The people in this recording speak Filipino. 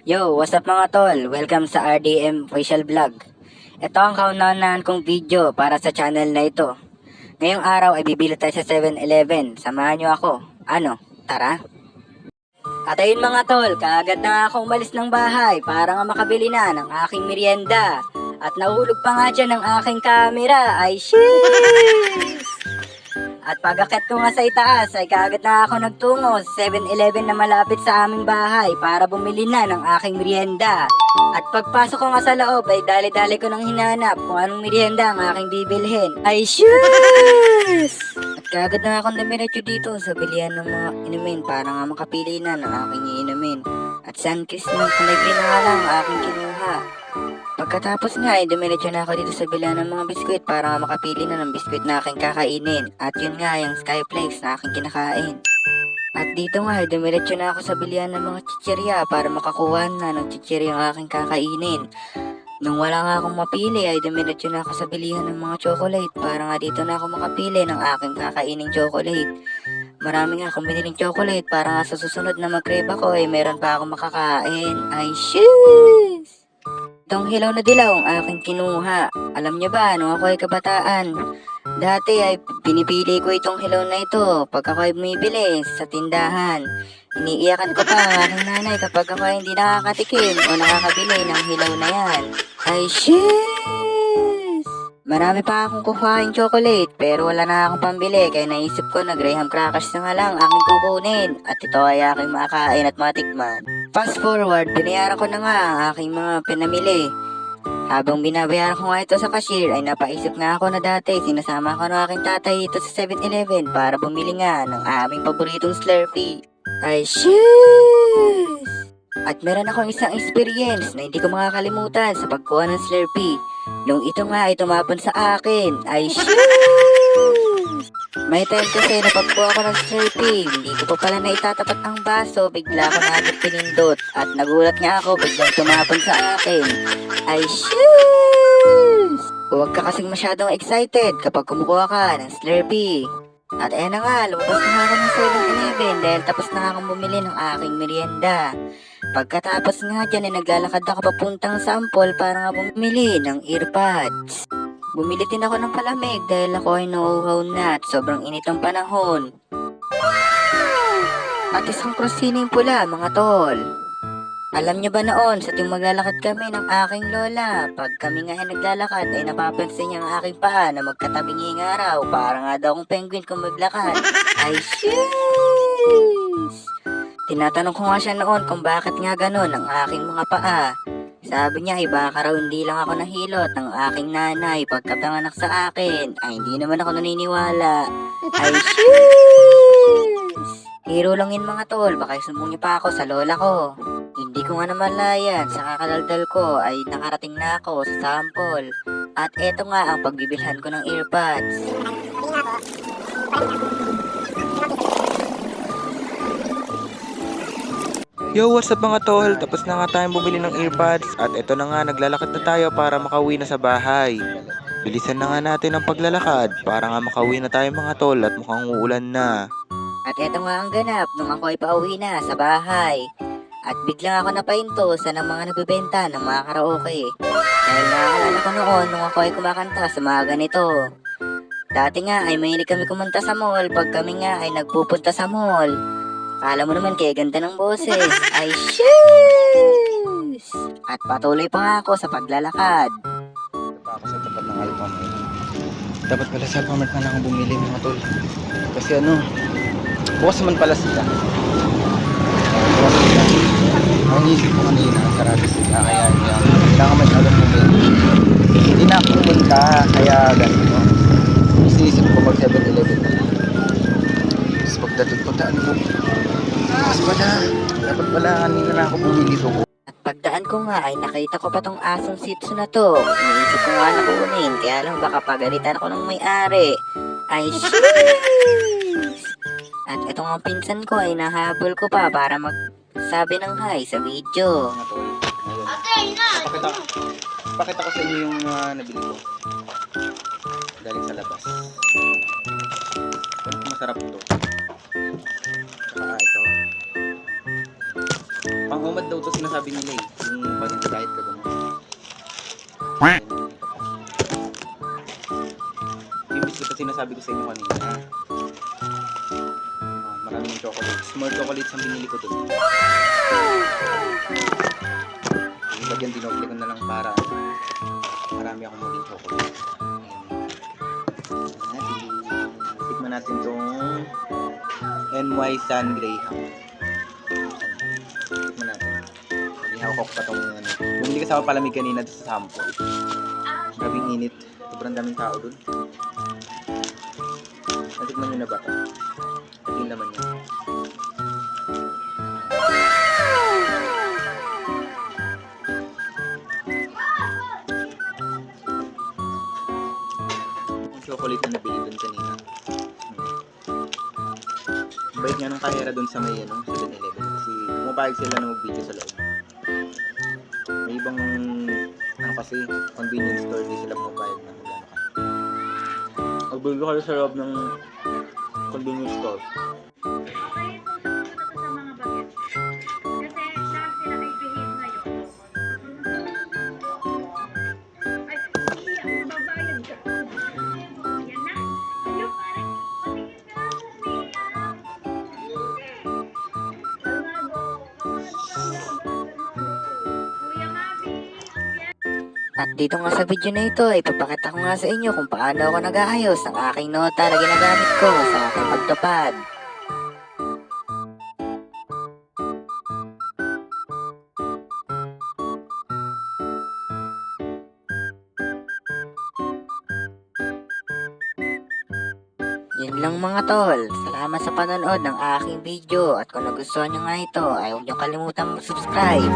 Yo, what's up mga tol? Welcome sa RDM Official Vlog. Ito ang kauna-unahan kong video para sa channel na ito. Ngayong araw ay bibili tayo sa 7-Eleven. Samahan nyo ako. Ano? Tara! At ayun mga tol, kaagad na nga akong umalis ng bahay para nga makabili na ng aking merienda. At nahulog pa nga dyan ng aking camera. Ay sheesh! At pag-akit ko nga sa itaas ay kaagad na ako nagtungo sa 7-Eleven na malapit sa aming bahay para bumili na ng aking merienda. At pagpasok ko nga sa loob ay dali-dali ko nang hinanap kung anong merienda ang aking bibilhin. Ay shoes! At kaagad na akong dumiretso dito sa bilihan ng mga inumin para nga makapili na ng aking iinumin. At Sunkist ng kulay green na nga lang ang aking kinuha. Pagkatapos nga ay dumiretso na ako dito sa bilihan ng mga biskwit para nga makapili na ng biskwit na aking kakainin. At yun nga yung Skyflakes na aking kinakain. At dito nga ay dumiretso na ako sa bilihan ng mga chichirya para makakuha na ng chichirya ang aking kakainin. Nung wala nga akong mapili ay dumiretso na ako sa bilihan ng mga chocolate para nga dito na ako makapili ng aking kakaining chocolate. Marami nga akong biniling chocolate para nga sa susunod na mag-crave ako ay meron pa akong makakain. Ay shoes! Itong hilaw na dilaw ang aking kinuha. Alam niyo ba, nung ako ay kabataan, dati ay pinipili ko itong hilaw na ito pag ako ay bumibili sa tindahan. Iniiyakan ko pa ang aking nanay kapag ako ay hindi nakakatikim o nakakabili ng hilaw na yan. Ay shiz! Marami pa akong kuhaing chocolate pero wala na akong pambili kaya naisip ko na Graham crackers na nga lang aking kukunin at ito ay aking makakain at matikman. Fast forward, binayaran ko na nga ang aking mga pinamili. Habang binabayaran ko nga ito sa cashier ay napaisip nga ako na dati sinasama ko ng aking tatay dito sa 7-Eleven para bumili nga ng aming paboritong Slurpee. Ay shoes! At meron akong isang experience na hindi ko makakalimutan sa pagkuha ng Slurpee. Nung ito nga ay tumapon sa akin, ay shoes! May time kasi na pagkuha ko ng Slurpee, hindi ko pa pala na itatapat ang baso, bigla ko na agad pinindot. At nagulat nga ako biglang tumapon sa akin. Ay shoes! Huwag ka kasing masyadong excited kapag kumukuha ka ng Slurpee. At na nga, lumabas na nga ako ng 7-Eleven dahil tapos na nga akong bumili ng aking merienda. Pagkatapos nga dyan ay naglalakad ako papuntang sample para nga bumili ng earpods. Bumili din ako ng palamig dahil ako ay nauuhaw na at sobrang init ang panahon. At isang krosining pula mga tol. Alam niyo ba noon sa tuwing maglalakad kami ng aking lola, pag kami nga ay naglalakad ay napapansin niya ang aking paa na magkatabing ingaraw para nga daw akong penguin kung maglakad. Ay sheesh! Tinatanong ko nga siya noon kung bakit nga ganon ang aking mga paa. Sabi niya ay baka raw hindi lang ako nahilot ng aking nanay pagkapanganak sa akin. Ay hindi naman ako naniniwala. Ay sheesh! Hiro lang yun mga tol, baka isumbong niyo pa ako sa lola ko. Hindi ko nga namalayan, sa kakadaldal ko ay nakarating na ako sa sample. At eto nga ang pagbibilhan ko ng earpods. Yo, what's up mga tol? Tapos na nga tayong bumili ng earpods at eto na nga naglalakad na tayo para makauwi na sa bahay. Bilisan na nga natin ang paglalakad para nga makauwi na tayo mga tol at mukhang uulan na. At eto nga ang ganap nung ako ay pauwi na sa bahay. At biglang ako napahinto sa ng mga nagbebenta ng mga karaoke. Dahil naaalala ko noon nung ako ay kumakanta sa mga ganito. Dati nga ay mahilig kami kumunta sa mall pag kami nga ay nagpupunta sa mall. Akala mo naman kaya ganda ng boses. Ay shoes! At patuloy pa nga ako sa paglalakad. Pa ako sa tapat ng Alphamart. Dapat pala sa Alphamart na lang ako bumili mga tol. Kasi bukas naman pala sila. Bukas sila. Ang isip ko kanina, sarado sila. Kaya kailangan masyadong bumili. Hindi na ako pumunta, kaya ganito. Isisip ko mag 7-Eleven na lang. Tapos pagdating ko, dapat pala kanina na ako bumili ko. At pagdaan ko nga ay nakita ko pa tong asong sitso na to. Iniisip ko nga na kunin, kaya lang baka pagalitan ako ng may-ari. Ay shoes! At itong ang pinsan ko ay nahabol ko pa para magsabi ng hi sa video. Mga tol. Ayun. Pakita ko sa inyo yung nabili ko. Galing sa labas. Masarap to. Tsaka ito. Pang-umad daw to sinasabi nila eh. Yung pag kahit ka gano'n. Yung biscuit na sinasabi ko sa inyo kanina. Maraming chocolates. More chocolates ang binili ko doon. Yung bagyan dinoble ko na lang para marami akong maging chocolates. Tikman natin itong NY Sun Greyhound. Tikman natin. Hawak ko pa itong ano. Bumili kasama palamig kanina sa sample. Grabing init. Sobrang daming tao doon. Natikman nyo na ba ito? Ito yung laman niya. Yung chocolate na nabili doon kanina. Bait nga nung kahera doon sa may 7-Eleven kasi pumapayag sila na mag-video sa loob. May ibang kasi convenience store di sila pumapayag na mag-ano ka. Magbili kayo sa loob ng convenience store. At dito nga sa video na ito, ipapakita ko nga sa inyo kung paano ako nag-aayos ng aking nota na ginagamit ko sa aking pagtupad. Yun lang mga tol, salamat sa panonood ng aking video at kung nagustuhan nyo nga ito ay huwag nyo kalimutan mag-subscribe.